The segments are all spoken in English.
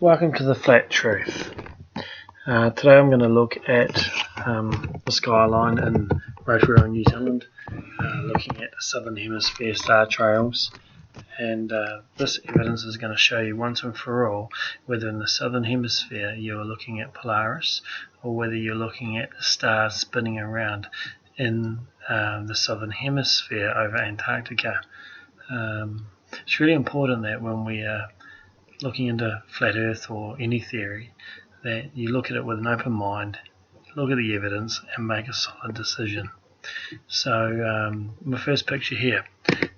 Welcome to the Flat Truth. Today I'm going to look at the skyline in Rotorua, New Zealand, looking at the Southern Hemisphere star trails, and this evidence is going to show you once and for all whether in the Southern Hemisphere you are looking at Polaris or whether you're looking at the stars spinning around in the Southern Hemisphere over Antarctica. It's really important that when we are looking into flat earth or any theory, that you look at it with an open mind, look at the evidence and make a solid decision. So my first picture here,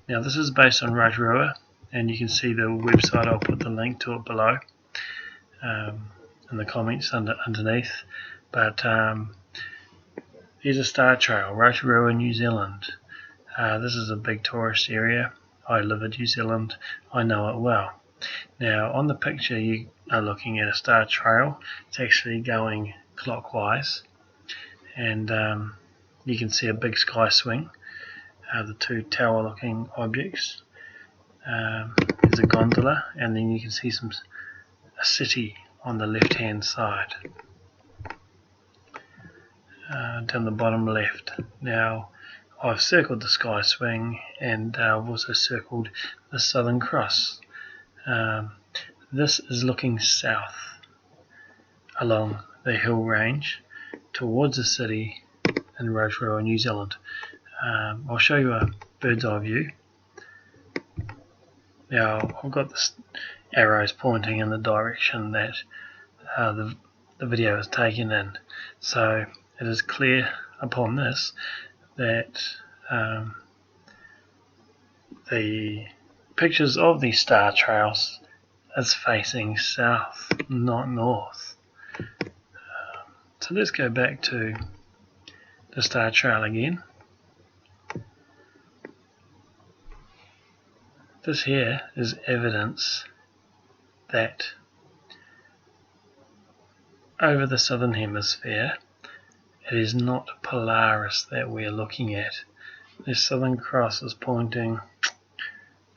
now this is based on Rotorua, and you can see the website. I'll put the link to it below in the comments underneath, but here's a star trail, Rotorua, New Zealand. This is a big tourist area. I live in New Zealand, I know it well. Now on the picture you are looking at a star trail. It's actually going clockwise, and you can see a big sky swing, the two tower looking objects. There's a gondola, and then you can see a city on the left hand side, down the bottom left. Now I've circled the sky swing, and I've also circled the Southern Cross. This is looking south along the hill range towards the city in Rotorua, New Zealand. I'll show you a bird's eye view. Now I've got the arrows pointing in the direction that the video is taken in, so it is clear upon this that the pictures of these star trails is facing south, not north. So let's go back to the star trail again. This here is evidence that over the Southern Hemisphere it is not Polaris that we are looking at. The Southern Cross is pointing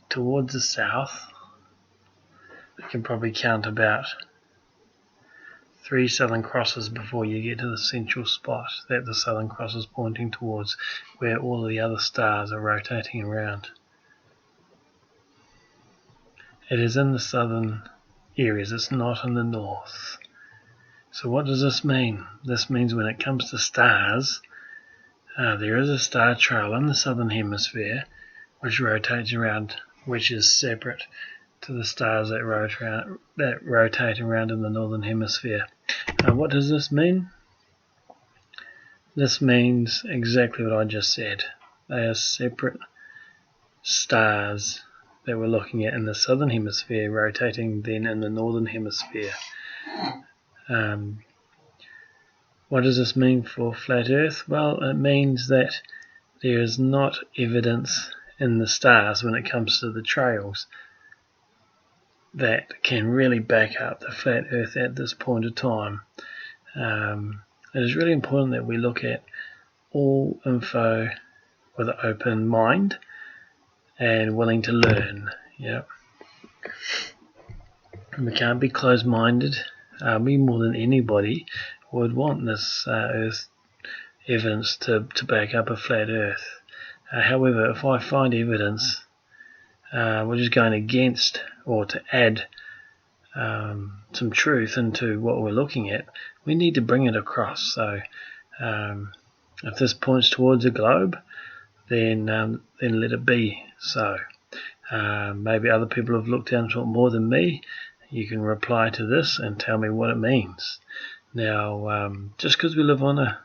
towards the south. You can probably count about 3 Southern Crosses before you get to the central spot that the Southern Cross is pointing towards, where all of the other stars are rotating around. It is in the southern areas, it's not in the north. So what does this mean? This means when it comes to stars, there is a star trail in the Southern Hemisphere which rotates around, which is separate to the stars that rotate around in the Northern Hemisphere. What does this mean? This means exactly what I just said. They are separate stars that we're looking at in the Southern Hemisphere rotating then in the Northern Hemisphere. What does this mean for flat Earth? Well, it means that there is not evidence in the stars when it comes to the trails that can really back up the flat Earth at this point of time. It is really important that we look at all info with an open mind and willing to learn. Yep. And we can't be closed-minded. We more than anybody would want this Earth evidence to back up a flat Earth. However, if I find evidence which is going against or to add some truth into what we're looking at, we need to bring it across. So if this points towards a globe, then let it be so. Maybe other people have looked into it more than me. You can reply to this and tell me what it means. Now, just because we live on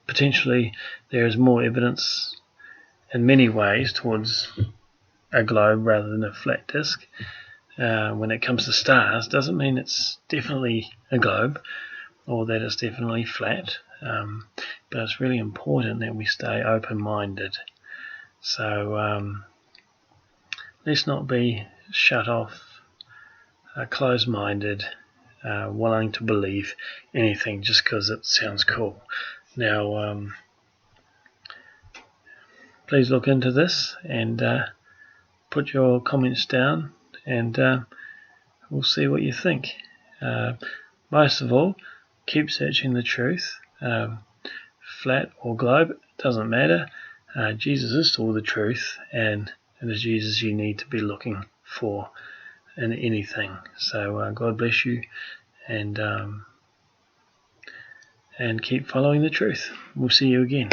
potentially there is more evidence in many ways towards a globe rather than a flat disk when it comes to stars, doesn't mean it's definitely a globe or that it's definitely flat, but it's really important that we stay open-minded. So let's not be shut off, closed-minded, willing to believe anything just because it sounds cool. Now please look into this and put your comments down, and we'll see what you think. Most of all, keep searching the truth. Flat or globe, doesn't matter. Jesus is still the truth, and it is Jesus you need to be looking for in anything. So God bless you, and keep following the truth. We'll see you again.